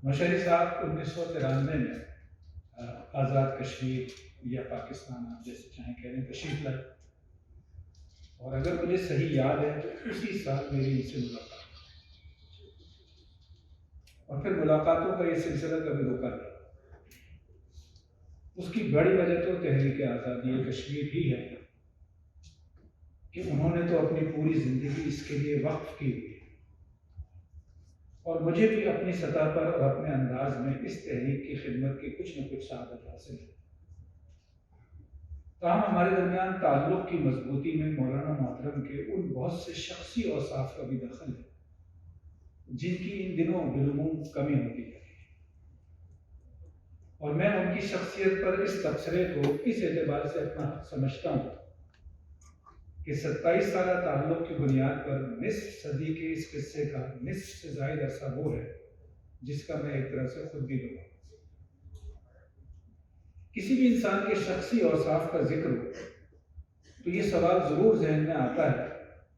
نوشہری صاحب 1993 میں آزاد کشمیر یا پاکستان، آپ جیسے چاہیں کہہ رہے ہیں، تشریف لائے، اور اگر مجھے صحیح یاد ہے تو اسی سال میری ان سے ملاقات، اور پھر ملاقاتوں کا یہ سلسلہ کبھی رکا نہیں۔ اس کی بڑی وجہ تو تحریک آزادی کشمیر ہی ہے کہ انہوں نے تو اپنی پوری زندگی اس کے لیے وقف کی ہوئی ہے، اور مجھے بھی اپنی سطح پر اور اپنے انداز میں اس تحریک کی خدمت کی کچھ نہ کچھ سعادت حاصل ہے۔ تاہم ہمارے درمیان تعلق کی مضبوطی میں مولانا محترم کے ان بہت سے شخصی اوصاف کا بھی دخل ہے جن کی ان دنوں بالعموم کمی ہوتی ہے، اور میں ان کی شخصیت پر اس تبصرے کو اس اعتبار سے اپنا حق سمجھتا ہوں کہ 27 سالہ تعلق کی بنیاد پر نصف صدی کے اس قصے کا نصف سے زائد عرصہ وہ ہے جس کا میں ایک طرح سے خود بھی گواہ ہوں۔ کسی بھی انسان کے شخصی اوصاف کا ذکر ہو تو یہ سوال ضرور ذہن میں آتا ہے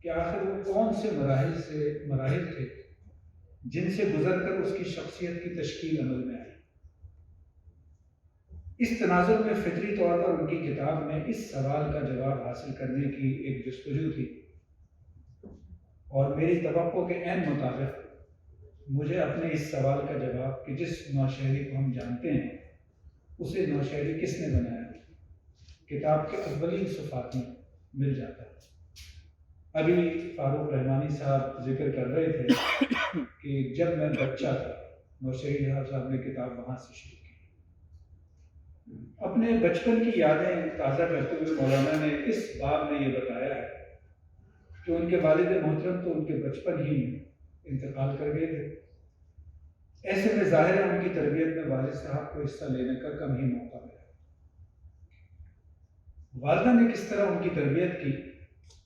کہ آخر وہ کون سے مراحل تھے جن سے گزر کر اس کی شخصیت کی تشکیل عمل میں آئی۔ اس تناظر میں فطری طور پر ان کی کتاب میں اس سوال کا جواب حاصل کرنے کی ایک جستجو تھی، اور میری توقع کے عین مطابق مجھے اپنے اس سوال کا جواب کہ جس نوشہری کو ہم جانتے ہیں اسے نوشہری کس نے بنایا کتاب کے اولین صفحات میں مل جاتا ہے۔ ابھی فاروق رحمانی صاحب ذکر کر رہے تھے کہ جب میں بچہ تھا نوشہری صاحب نے کتاب وہاں سے شروع کی۔ اپنے بچپن کی یادیں تازہ کرتے ہوئے مولانا نے اس باب میں یہ بتایا ہے کہ ان کے والد محترم تو ان کے بچپن ہی میں انتقال کر گئے تھے۔ ایسے میں ظاہر ہے ان کی تربیت میں والد صاحب کو حصہ لینے کا کم ہی موقع ملا۔ والدہ نے کس طرح ان کی تربیت کی،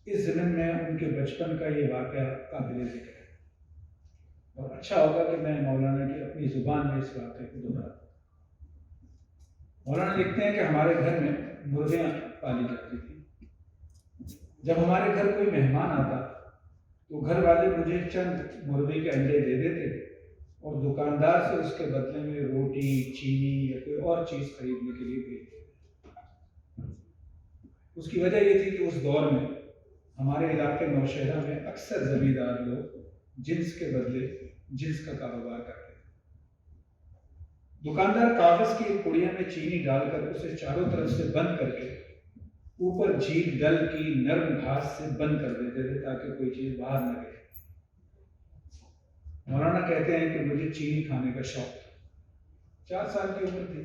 اس ضمن میں ان کے بچپن کا یہ واقعہ قابل ذکر ہے، اور اچھا ہوگا کہ میں مولانا کی اپنی زبان میں اس واقعے کو دہراؤں۔ مولانا لکھتے ہیں کہ ہمارے گھر میں مرغیاں پالی جاتی تھیں۔ جب ہمارے گھر کوئی مہمان آتا تو گھر والے مجھے چند مرغی کے انڈے دے دیتے اور دکاندار سے اس کے بدلے میں روٹی، چینی یا کوئی اور چیز خریدنے کے لیے بھیج دیتے۔ اس کی وجہ یہ تھی کہ اس دور میں ہمارے علاقے نوشہرہ میں اکثر زمیندار لوگ جنس کے بدلے جنس کا کاروبار کرتے تھے۔ دکاندار کاغذ کی ایک پڑیا میں چینی ڈال کر اسے چاروں طرف سے بند کر کے اوپر جھیل ڈل کی نرم گھاس سے بند کر دیتے تھے تاکہ کوئی چیز باہر نہ گئے۔ مولانا کہتے ہیں کہ مجھے چینی کھانے کا شوق تھا، 4 سال کی عمر تھی۔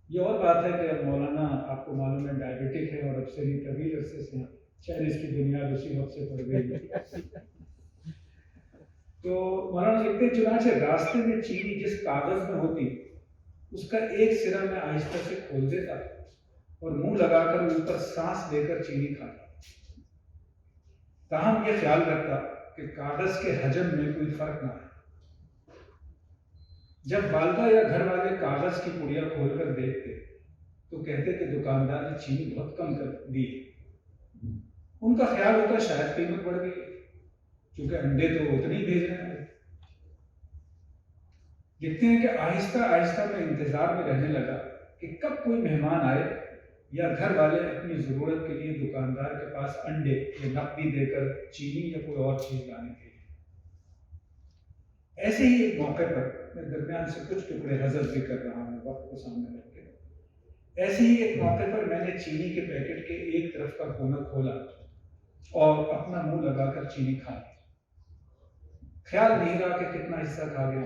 یہ اور بات ہے کہ اب مولانا آپ کو معلوم ہے ڈائبٹک ہے، اور اب سے بھی طویل عرصے سے شاید اس کی بنیاد اسی وقت سے پڑ گئی ہے۔ تو مولانا لکھتے ہیں چنانچہ راستے میں چینی جس کاغذ میں ہوتی اس کا ایک سرا میں آہستہ سے کھول دیتا اور منہ لگا کر اوپر سانس لے کر چینی کھاتا، تاہم یہ خیال رکھتا کہ کاغذ کے حجم میں کوئی فرق نہ آئے۔ جب والدہ یا گھر والے کاغذ کی پڑیا کھول کر دیکھتے تو کہتے کہ دکاندار نے چینی بہت کم کر دی۔ ان کا خیال ہوتا شاید قیمت بڑھ گئی کیونکہ انڈے تو اتنے ہی بھیج رہے ہیں۔ لکھتے ہیں کہ آہستہ آہستہ میں انتظار میں رہنے لگا کہ کب کوئی مہمان آئے یا گھر والے اپنی ضرورت کے لیے دکاندار کے پاس انڈے یا نقدی دے کر چینی یا کوئی اور چیز لانے کے لیے۔ ایسے ہی ایک موقع پر میں درمیان سے کچھ ٹکڑے حذف بھی کر رہا ہوں وقت کو سامنے رکھ کے، ایسے ہی ایک موقع پر میں نے چینی کے پیکٹ کے ایک طرف کا کونا کھولا اور اپنا منہ لگا کر چینی کھا لی۔ خیال نہیں رہا کہ کتنا حصہ کھا گیا۔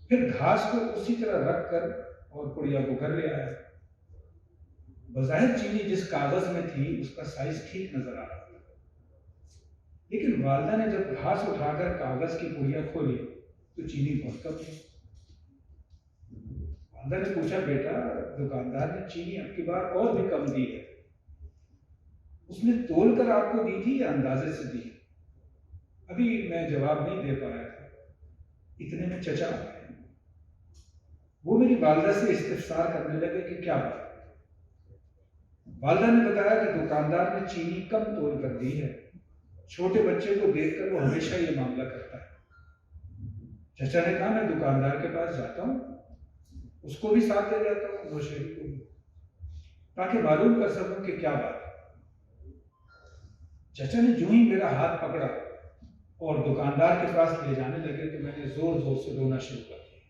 پھر گھاس کو اسی طرح رکھ کر اور پڑیا کو گھر لے آیا۔ بظاہر چینی جس کاغذ میں تھی اس کا سائز ٹھیک نظر آ رہا تھا، لیکن والدہ نے جب گھاس اٹھا کر کاغذ کی پڑیا کھولی تو چینی بہت کم تھی۔ والدہ نے پوچھا بیٹا دکاندار نے چینی اب کی بار اور بھی کم دی ہے، اس نے تول کر آپ کو دی تھی یا اندازے سے دی؟ ابھی میں جواب نہیں دے پایا تھا، اتنے میں چچا آ گئے۔ وہ میری والدہ سے استفسار کرنے لگے کہ کیا بات؟ والدہ نے بتایا کہ دکاندار نے چینی کم تول کر دی ہے، چھوٹے بچے کو دیکھ کر وہ ہمیشہ یہ معاملہ کرتا ہے۔ چچا نے کہا میں دکاندار کے پاس جاتا ہوں، اس کو بھی ساتھ لے جاتا ہوں، نوشہری کو بھی، تاکہ معلوم کر سکوں کہ کیا بات ہے۔ چچا نے جو ہی میرا ہاتھ پکڑا اور دکاندار کے پاس لے جانے لگے تو میں نے زور زور سے رونا شروع کر دیا۔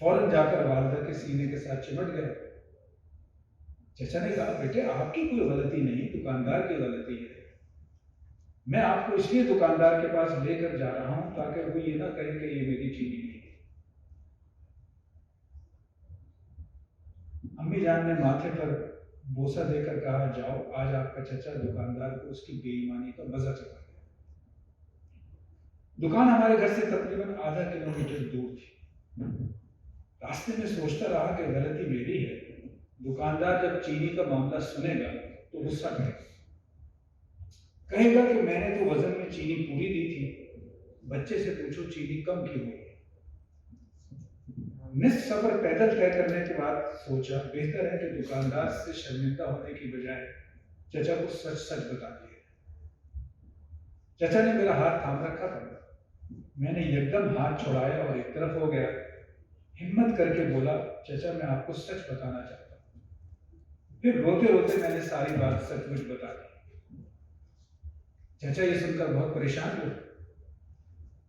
فوراً جا کر والدہ کے سینے کے ساتھ چمٹ گیا۔ چچا نے کہا بیٹے آپ کی کوئی غلطی نہیں، دکاندار کی غلطی ہے، میں آپ کو اس لیے دکاندار کے پاس لے کر جا رہا ہوں تاکہ وہ یہ نہ کہے کہ یہ میری چینی نہیں ہے۔ امی جان نے ماتھے پر بوسہ دے کر کہا جاؤ، آج آپ کا چچا دکاندار کو اس کی بے ایمانی کا مزہ چکھا دیا۔ دکان ہمارے گھر سے تقریباً آدھا کلومیٹر دور تھی۔ راستے میں سوچتا رہا کہ غلطی میری ہے، دکاندار جب چینی کا معاملہ سنے گا تو غصہ کرے گا، کہے گا کہ میں نے تو وزن میں چینی پوری دی تھی، بچے سے پوچھو چینی کم کیوں ہوئی۔ نصف سفر پیدل طے کرنے کے بعد سوچا بہتر ہے کہ دکاندار سے شرمندہ ہونے کی بجائے چچا کو سچ سچ بتا دیا۔ چچا نے میرا ہاتھ تھام رکھا تھا، میں نے یکدم ہاتھ چھوڑایا اور ایک طرف ہو گیا۔ ہمت کر کے بولا چچا میں آپ کو سچ بتانا چاہتا ہوں۔ پھر روتے روتے میں نے ساری بات سچ مچ بتا دی۔ چچا یہ سن کر بہت پریشان ہوئے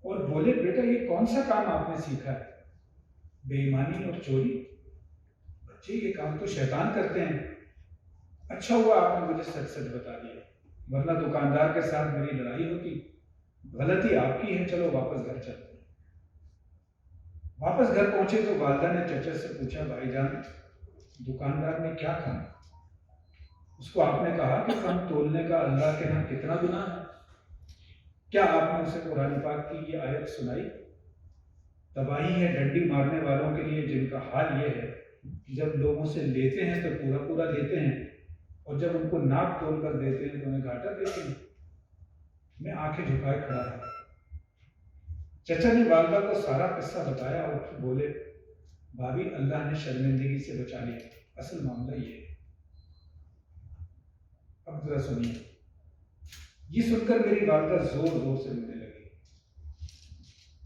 اور بولے بیٹا یہ کون سا کام آپ نے سیکھا ہے، بے ایمانی اور چوری؟ بچے یہ کام تو شیطان کرتے ہیں، اچھا ہوا آپ نے مجھے سچ سچ بتا دیا، ورنہ دکاندار کے ساتھ میری لڑائی ہوتی۔ غلطی آپ کی ہے، چلو واپس گھر چلتے ہیں۔ واپس گھر پہنچے تو والدہ نے چچا سے پوچھا بھائی جان دکاندار نے کیا کہا؟ اس کو آپ نے کہا کہ کم تولنے کا اللہ کے ہاں کتنا گناہ ہے؟ کیا آپ نے اسے قرآن پاک کی یہ آیت سنائی؟ تباہی ہے ڈنڈی مارنے والوں کے لیے جن کا حال یہ ہے کہ جب لوگوں سے لیتے ہیں تو پورا پورا لیتے ہیں اور جب ان کو ناپ تول کر دیتے ہیں تو انہیں گھاٹا دیتے ہیں۔ میں آنکھیں جھکائے کھڑا رہا۔ چچا نے والدہ کو سارا قصہ بتایا اور پھر بولے بھابھی اللہ نے شرمندگی سے بچا لیا، اصل معاملہ یہ ہے۔ اب ذرا سنیے۔ یہ سن کر میری والدہ زور زور سے رونے لگی۔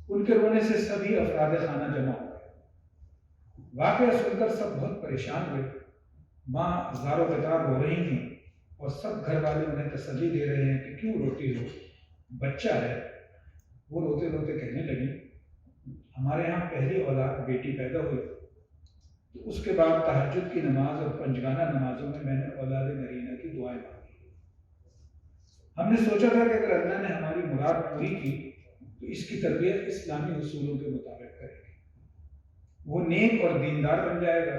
ان کے رونے سے سبھی افراد خانہ جمع ہو گئے۔ واقعہ سن کر سب بہت پریشان ہوئے۔ ماں زار و قطار ہو رہی تھیں اور سب گھر والے انہیں تسلی دے رہے ہیں کہ کیوں روتی ہو، بچہ ہے۔ وہ روتے روتے کہنے لگی ہمارے یہاں پہلی اولاد بیٹی پیدا ہوئی تو اس کے بعد تہجد کی نماز اور پنجگانہ نمازوں میں نے اولاد نرینہ کی دعائیں مانگی۔ ہم نے سوچا تھا کہ اگر اللہ نے ہماری مراد پوری کی تو اس کی تربیت اسلامی اصولوں کے مطابق کرے گی، وہ نیک اور دیندار بن جائے گا،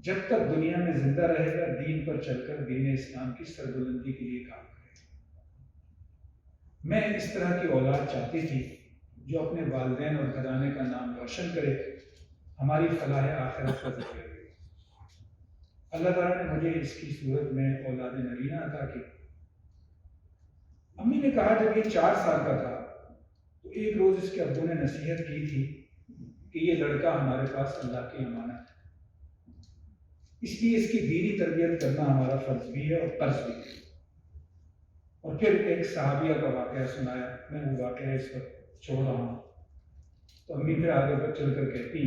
جب تک دنیا میں زندہ رہے گا دین پر چل کر دین اسلام کی سربلندی کے لیے کام کرے گا۔ میں اس طرح کی اولاد چاہتی تھی جو اپنے والدین اور گھرانے کا نام روشن کرے، ہماری فلاح آخرت کا ذکر کرے۔ اللہ تعالیٰ نے مجھے اس کی صورت میں اولاد نرینہ عطا کی۔ امی نے کہا جب یہ 4 سال کا تھا تو ایک روز اس کے ابو نے نصیحت کی تھی کہ یہ لڑکا ہمارے پاس اللہ کی امانت ہے، اس لیے اس کی دینی تربیت کرنا ہمارا فرض بھی ہے اور قرض بھی ہے۔ اور پھر ایک صحابیہ کا واقعہ سنایا۔ میں وہ واقعہ اس وقت چھوڑ رہا ہوں تو امی پھر آگے پر چل کر کہتی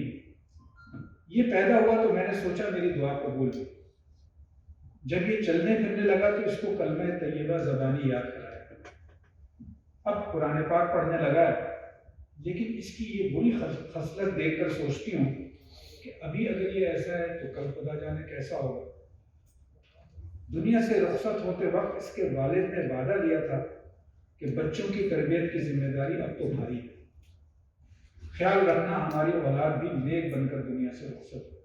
یہ پیدا ہوا تو میں نے سوچا میری دعا قبول ہوئی۔ جب یہ چلنے پھرنے لگا تو اس کو کلمہ طیبہ زبانی یاد کرایا، اب قرآن پاک پڑھنے لگا ہے، لیکن اس کی یہ بری خصلت دیکھ کر سوچتی ہوں کہ ابھی اگر یہ ایسا ہے تو کل خدا جانے کیسا ہوگا۔ دنیا سے رخصت ہوتے وقت اس کے والد نے وعدہ لیا تھا کہ بچوں کی تربیت کی ذمہ داری اب تو بھاری ہے، خیال رکھنا ہماری اولاد بھی نیک بن کر دنیا سے رخصت ہو۔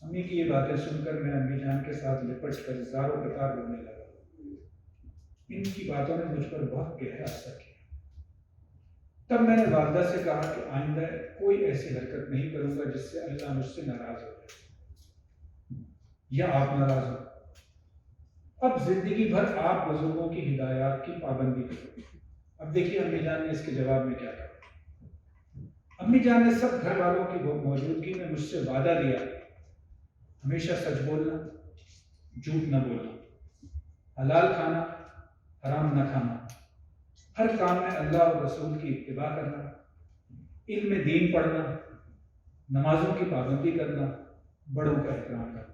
امی کی یہ باتیں سن کر میں امی جان کے ساتھ لپٹ کر زار و قطار رونے لگا۔ ان کی باتوں نے مجھ پر بہت گہرا اثر کیا۔ تب میں نے والدہ سے کہا کہ آئندہ کوئی ایسی حرکت نہیں کروں گا جس سے اللہ مجھ سے ناراض ہو جائے یا آپ ناراض ہو۔ اب زندگی بھر آپ بزرگوں کی ہدایات کی پابندی کرو۔ اب دیکھیے امی جان نے اس کے جواب میں کیا کہا۔ امی جان نے سب گھر والوں کی موجودگی میں مجھ سے وعدہ لیا ہمیشہ سچ بولنا، جھوٹ نہ بولنا، حلال کھانا، حرام نہ کھانا، ہر کام میں اللہ اور رسول کی اتباع کرنا، علم دین پڑھنا، نمازوں کی پابندی کرنا، بڑوں کا احترام کرنا۔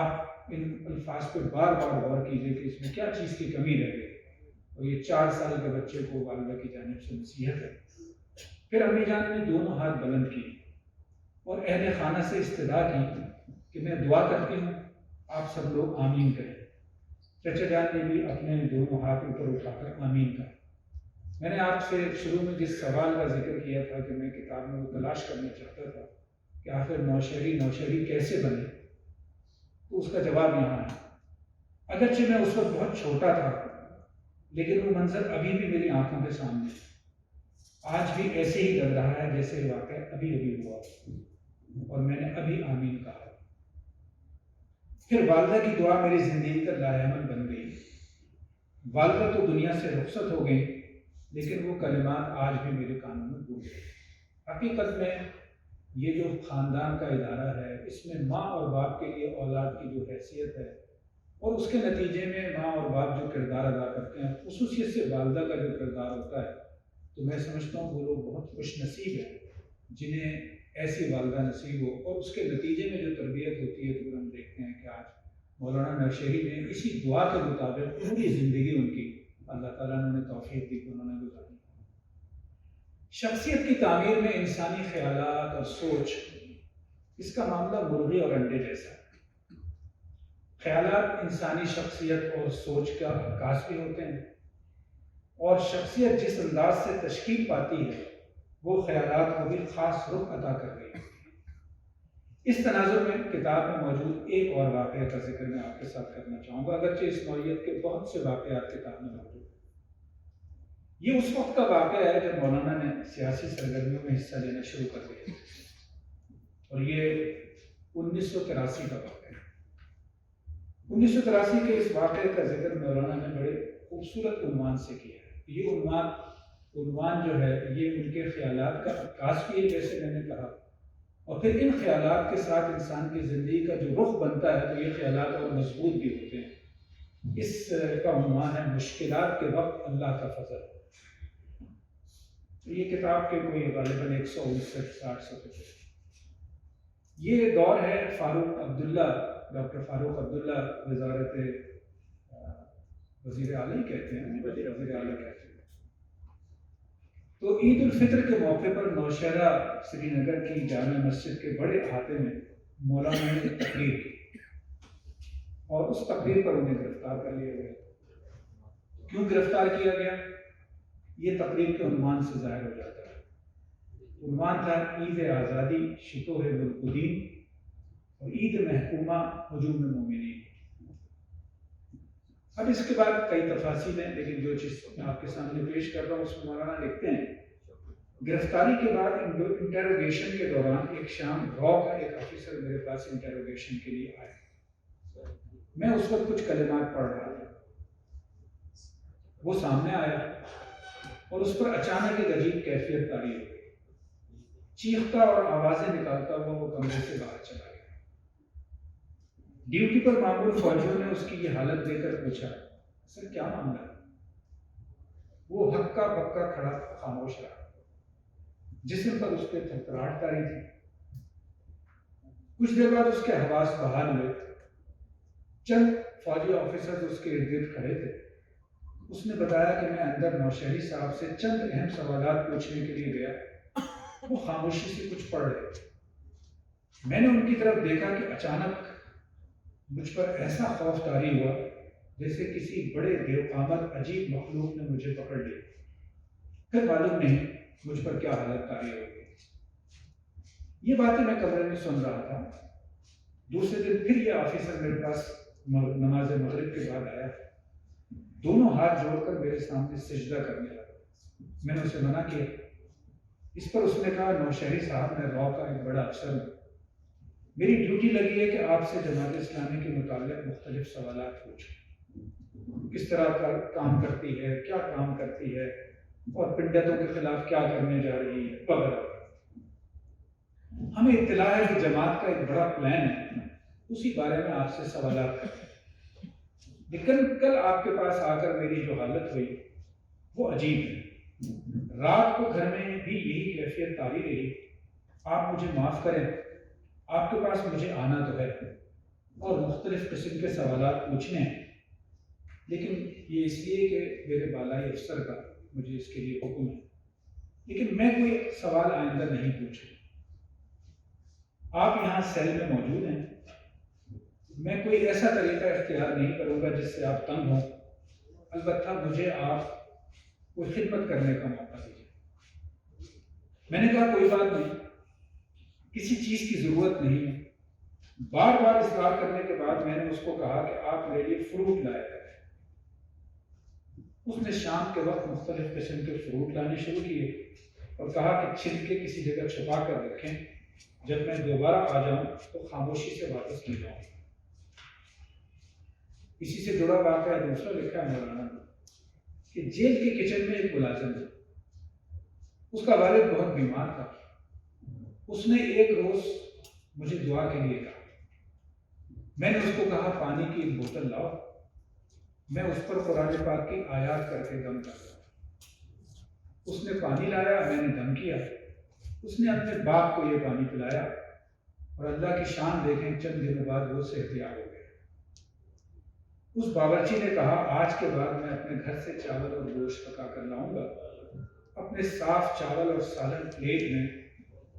آپ ان الفاظ پہ بار بار غور کیجیے کہ اس میں کیا چیز کی کمی رہ گئی، اور یہ 4 سال کے بچے کو والدہ کی جانب سے نصیحت ہے۔ پھر امی جان نے دونوں ہاتھ بلند کیے اور اہل خانہ سے استدعا کی کہ میں دعا کرتی ہوں، آپ سب لوگ آمین کریں۔ چچا جان نے بھی اپنے دونوں ہاتھ اوپر اٹھا کر آمین کہا۔ میں نے آپ سے شروع میں جس سوال کا ذکر کیا تھا کہ میں کتاب میں وہ تلاش کرنا چاہتا تھا کہ آخر نوشہری کیسے بنے، تو اس کا جواب یہاں ہے۔ اگرچہ میں اس وقت بہت چھوٹا تھا، لیکن وہ منظر ابھی بھی میری آنکھوں کے سامنے ہے۔ آج بھی ایسے ہی لگ رہا ہے جیسے واقعہ ابھی ہوا اور میں نے ابھی آمین کہا۔ پھر والدہ کی دعا میری زندگی کا لائحہ بن گئی۔ والدہ تو دنیا سے رخصت ہو گئی، لیکن وہ کلمات آج بھی میرے کانوں میں گونج رہے ہیں۔ حقیقت میں یہ جو خاندان کا ادارہ ہے، اس میں ماں اور باپ کے لیے اولاد کی جو حیثیت ہے اور اس کے نتیجے میں ماں اور باپ جو کردار ادا کرتے ہیں، خصوصیت سے والدہ کا جو کردار ہوتا ہے، تو میں سمجھتا ہوں وہ لوگ بہت خوش نصیب ہیں جنہیں ایسی والدہ نصیب ہو، اور اس کے نتیجے میں جو تربیت ہوتی ہے تو ہم دیکھتے ہیں کہ آج مولانا نوشہری نے اسی دعا کے مطابق پوری زندگی ان کی اللہ تعالیٰ نے انہیں توفیق دی کہ انہوں نے گزاری۔ شخصیت کی تعمیر میں انسانی خیالات اور سوچ، اس کا معاملہ مرغی اور انڈے جیسا ہے۔ خیالات انسانی شخصیت اور سوچ کا عکاس بھی ہوتے ہیں، اور شخصیت جس انداز سے تشکیل پاتی ہے وہ خیالات کو بھی خاص رخ عطا کر رہی ہے۔ اس تناظر میں کتاب میں موجود ایک اور واقعہ کا ذکر میں آپ کے ساتھ کرنا چاہوں گا، اگرچہ اس نوعیت کے بہت سے واقعات کتاب میں موجود ہیں۔ یہ اس وقت کا واقعہ ہے جب مولانا نے سیاسی سرگرمیوں میں حصہ لینا شروع کر دیا، اور یہ 1983 کا واقعہ ہے۔ 1983 کے اس واقعے کا ذکر مولانا نے بڑے خوبصورت عنوان سے کیا ہے۔ یہ عنوان جو ہے یہ ان کے خیالات کا عکاس بھی ہے، جیسے میں نے کہا، اور پھر ان خیالات کے ساتھ انسان کی زندگی کا جو رخ بنتا ہے تو یہ خیالات اور مضبوط بھی ہوتے ہیں۔ اس کا عنوان ہے مشکلات کے وقت اللہ کا فضل۔ یہ کتاب کے کوئی غالباً 159-60 صفحے۔ یہ دور ہے فاروق عبداللہ، ڈاکٹر فاروق عبداللہ، وزارت وزیر اعلیٰ کہتے ہیں، وزیر اعلیٰ کہتے ہیں۔ تو عید الفطر کے موقع پر نوشہرہ سری نگر کی جامع مسجد کے بڑے احاطے میں مولانا نے تقریر کی، اور اس تقریر پر انہیں گرفتار کر لیا گیا۔ کیوں گرفتار کیا گیا؟ یہ تقریر کے عنوان سے ظاہر ہو جاتا ہے۔ عنوان تھا عید آزادی شکوہ ملک الدین اور عید محکومہ ہجوم مومنین۔ اب اس کے بعد کئی تفاصیل ہیں، لیکن جو چیز میں آپ کے سامنے پیش کر رہا ہوں اس میں مولانا لکھتے ہیں، گرفتاری کے بعد انٹروگیشن کے دوران ایک شام را کا ایک آفیسر میرے پاس انٹروگیشن کے لیے آئے۔ میں اس وقت کچھ کلمات پڑھ رہا تھا، وہ سامنے آیا اور اس پر اچانک ایک عجیب کیفیت طاری ہو گئی۔ چیختا اور آوازیں نکالتا ہوا وہ کمرے سے باہر چلا گیا۔ ڈیوٹی پر مامور فوجیوں نے اس کی یہ حالت دیکھ کر پوچھا، سر کیا معاملہ ہے؟ وہ ہکا بکا کھڑا خاموش رہا، جسم پر اس پہ تھرتھراہٹ طاری تھی۔ کچھ دیر بعد اس کے حواس بحال ہوئے۔ چند فوجی آفیسر اس کے ارد گرد کھڑے تھے۔ اس نے بتایا کہ میں اندر نوشہری صاحب سے چند اہم سوالات پوچھنے کے لیے گیا۔ وہ خاموشی سے کچھ پڑھ رہے تھے۔ میں نے ان کی طرف دیکھا کہ اچانک مجھ پر ایسا خوف طاری ہوا جیسے کسی بڑے دیوقامت عجیب مخلوق نے مجھے پکڑ لیا۔ پھر معلوم نہیں مجھ پر کیا حالت طاری ہو گئی۔ یہ باتیں میں کمرے میں سن رہا تھا۔ دوسرے دن پھر یہ آفیسر میرے پاس نماز مغرب کے بعد آیا، دونوں ہاتھ جوڑ کر میرے سامنے سجدہ کرنے لگا۔ میں نے اسے منع کیا۔ اس پر اس نے کہا، نوشہری صاحب میں را کا ایک بڑا افسر ہوں، میری ڈیوٹی لگی ہے کہ آپ سے جماعت اسلامی کے متعلق مختلف سوالات پوچھوں، کس طرح کا کام کرتی ہے، کیا کام کرتی ہے، اور پنڈتوں کے خلاف کیا کرنے جا رہی ہے وغیرہ۔ ہمیں اطلاع ہے کہ جماعت کا ایک بڑا پلان ہے، اسی بارے میں آپ سے سوالات کرتے ہیں۔ لیکن کل آپ کے پاس آ کر میری جو حالت ہوئی وہ عجیب ہے۔ رات کو گھر میں بھی یہی کیفیت طاری رہی۔ آپ مجھے معاف کریں، آپ کے پاس مجھے آنا تو ہے اور مختلف قسم کے سوالات پوچھنے ہیں، لیکن یہ اس لیے کہ میرے بالائی افسر کا مجھے اس کے لیے حکم ہے، لیکن میں کوئی سوال آئندہ نہیں پوچھوں۔ آپ یہاں سیل میں موجود ہیں، میں کوئی ایسا طریقہ اختیار نہیں کروں گا جس سے آپ تنگ ہوں، البتہ مجھے آپ کو خدمت کرنے کا موقع دیجیے۔ میں نے کہا کوئی بات نہیں، کسی چیز کی ضرورت نہیں ہے۔ بار بار اصرار کرنے کے بعد میں نے اس کو کہا کہ آپ میرے لیے فروٹ لایا کریں۔ اس نے شام کے وقت مختلف قسم کے فروٹ لانے شروع کیے اور کہا کہ چھلکے کسی جگہ چھپا کر رکھیں، جب میں دوبارہ آ جاؤں تو خاموشی سے واپس لے جاؤں۔ اسی سے جڑا واقعہ دوسرا لکھا ہے مولانا نے کہ جیل کے کچن میں ایک ملازم تھا، اس کا والد بہت بیمار تھا۔ اس نے ایک روز مجھے دعا کے لیے کہا۔ میں نے اس کو کہا پانی کی ایک بوتل لاؤ، میں اس پر قرآن پاک کی آیات کر کے دم کر دوں۔ اس نے پانی لایا، میں نے دم کیا۔ اس نے اپنے باپ کو یہ پانی پلایا اور اللہ کی شان دیکھیں، چند دنوں بعد وہ صحتیاب ہو گئے۔ اس باورچی نے کہا آج کے بعد میں اپنے گھر سے چاول اور گوشت پکا کر لاؤں گا، اپنے صاف چاول اور سالن پلیٹ میں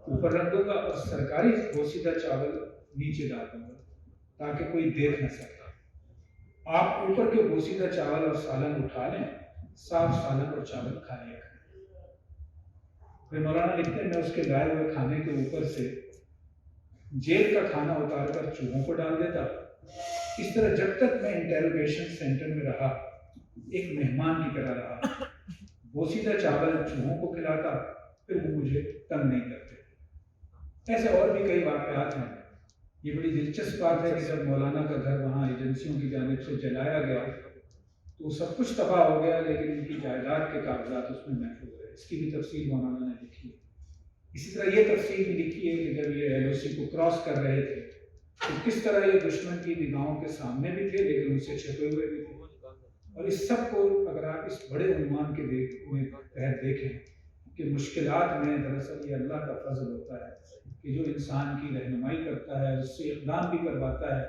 اوپر رکھ دوں گا اور سرکاری بوسیدہ چاول نیچے ڈال دوں گا تاکہ کوئی دیکھ نہ سکتا۔ آپ اوپر کے بوسیدہ چاول اور سالن اٹھا لیں، صاف سالن اور چاول کھا لیا کریں۔ پھر مولانا لکھتے ہیں میں اس کے لائے ہوئے کھانے کے اوپر سے جیل کا کھانا اتار کر چوہوں کو ڈال دیتا۔ اس طرح جب تک میں انٹیروگیشن سینٹر میں رہا، ایک مہمان کی طرح رہا، بوسیدہ چاول چوہوں کو کھلاتا، پھر وہ مجھے تنگ نہیں کرتے۔ ایسے اور بھی کئی واقعات ہیں۔ یہ بڑی دلچسپ بات ہے کہ جب مولانا کا گھر وہاں ایجنسیوں کی جانب سے جلایا گیا تو سب کچھ تباہ ہو گیا، لیکن ان کی جائیداد کے کاغذات اس میں محفوظ رہے۔ اس کی بھی تفصیل مولانا نے لکھی ہے۔ اسی طرح یہ تفصیل بھی لکھی ہے کہ جب یہ LOC کو کراس کر رہے تھے تو کس طرح یہ دشمن کی نگاہوں کے سامنے بھی تھے لیکن ان سے چھپے ہوئے بھی تھے۔ اور اس سب کو اگر آپ اس بڑے عنوان کے تحت دیکھیں کہ مشکلات میں دراصل یہ اللہ کا فضل ہوتا ہے کہ جو انسان کی رہنمائی کرتا ہے، اس سے اقدام بھی کرواتا ہے،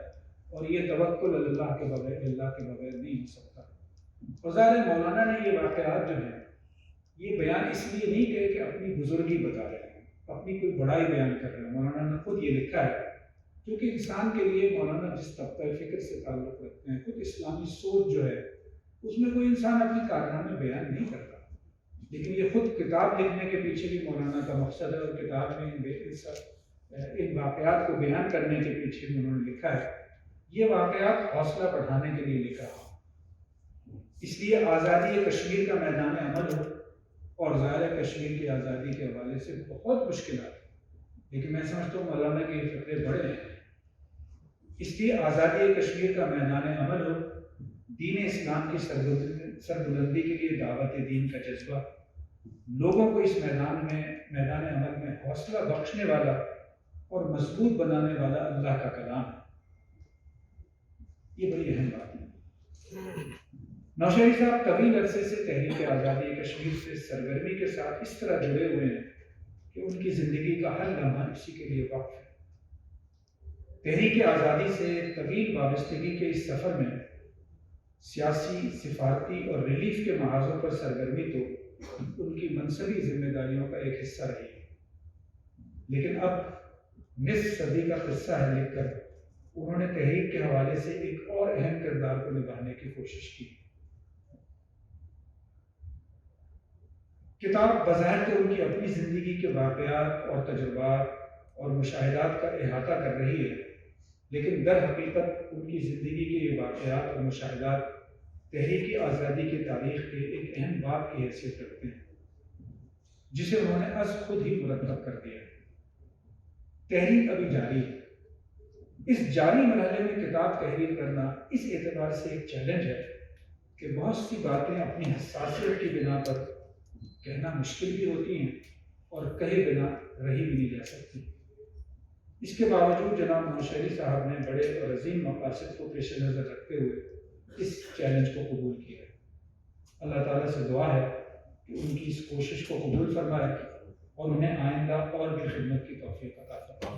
اور یہ توکل اللہ کے بغیر نہیں ہو سکتا۔ اور ظاہر مولانا نے یہ واقعات جو ہیں یہ بیان اس لیے نہیں کہ اپنی بزرگی بتا رہے ہیں، اپنی کوئی بڑائی بیان کر رہے ہیں۔ مولانا نے خود یہ لکھا ہے کیونکہ انسان کے لیے مولانا جس طبقہ فکر سے تعلق رکھتے ہیں، خود اسلامی سوچ جو ہے اس میں کوئی انسان اپنی کارنامے بیان نہیں کرتا، لیکن یہ خود کتاب لکھنے کے پیچھے بھی مولانا کا مقصد ہے، اور کتاب میں ان واقعات کو بیان کرنے کے پیچھے بھی انہوں نے لکھا ہے یہ واقعات حوصلہ بڑھانے کے لیے لکھا ہے۔ اس لیے آزادی کشمیر کا میدان عمل ہو اور ظاہر کشمیر کی آزادی کے حوالے سے بہت مشکلات، لیکن میں سمجھتا ہوں مولانا کے یہ فکرے بڑے ہیں۔ اس لیے آزادی کشمیر کا میدان عمل ہو، دین اسلام کی سربلندی کے لیے دعوت دین کا جذبہ، لوگوں کو اس میدان عمل میں حوصلہ بخشنے والا اور مضبوط بنانے والا اللہ کا کلام ہے۔ یہ بڑی اہم بات ہے۔ نوشہری صاحب طویل عرصے سے تحریک آزادی کشمیر سے سرگرمی کے ساتھ اس طرح جڑے ہوئے ہیں کہ ان کی زندگی کا ہر لمحہ اسی کے لیے وقف ہے۔ تحریک آزادی سے طویل وابستگی کے اس سفر میں سیاسی، سفارتی اور ریلیف کے محاذوں پر سرگرمی تو ان کی منصبی ذمہ داریوں کا ایک حصہ رہی ہے، لیکن اب نصف صدی کا قصہ ہے لکھ کر انہوں نے تحریک کے حوالے سے ایک اور اہم کردار کو نبھانے کی کوشش کی۔ کتاب بظاہر تو ان کی اپنی زندگی کے واقعات اور تجربات اور مشاہدات کا احاطہ کر رہی ہے، لیکن در حقیقت ان کی زندگی کے یہ واقعات اور مشاہدات تحریک آزادی کی تاریخ کے ایک اہم باب کی حیثیت رکھتے ہیں جسے انہوں نے از خود ہی مرتب کر دیا۔ تحریک ابھی جاری ہے۔ اس جاری مرحلے میں کتاب تحریر کرنا اس اعتبار سے ایک چیلنج ہے کہ بہت سی باتیں اپنی حساسیت کی بنا پر کہنا مشکل بھی ہوتی ہیں اور کہے بنا رہی بھی نہیں جا سکتی۔ اس کے باوجود جناب نوشہری صاحب نے بڑے اور عظیم مقاصد کو پیش نظر رکھتے ہوئے اس چیلنج کو قبول کیا۔ اللہ تعالیٰ سے دعا ہے کہ ان کی اس کوشش کو قبول فرمائے اور انہیں آئندہ اور بھی خدمت کی توفیق عطا فرمائے.